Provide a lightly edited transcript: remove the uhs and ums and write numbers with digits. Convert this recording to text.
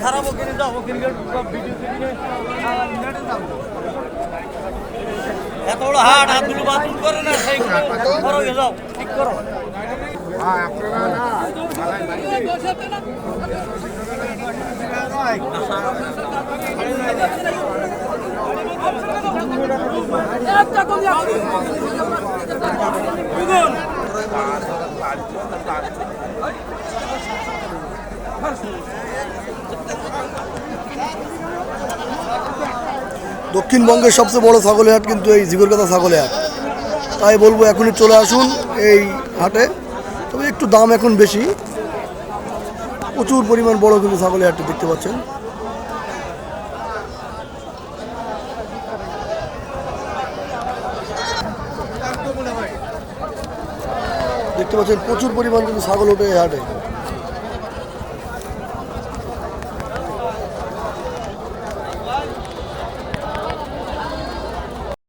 খারাপ কিনে যাও ক্রিকেট ভিডিও এত বড় হাট হাতগুলো বাথরুম করে না সেই করো যাও ঠিক করো দক্ষিণবঙ্গের সবচেয়ে বড় ছাগলের হাট কিন্তু এই ঝিকরগাছা ছাগলের হাট। তাই বলবো এখনই চলে আসুন এই হাটে। তবে একটু দাম এখন বেশি, প্রচুর পরিমাণ বড় কিন্তু ছাগলের হাটটি দেখতে পাচ্ছেন। প্রচুর পরিমাণ কিন্তু ছাগল ওঠে এই হাটে।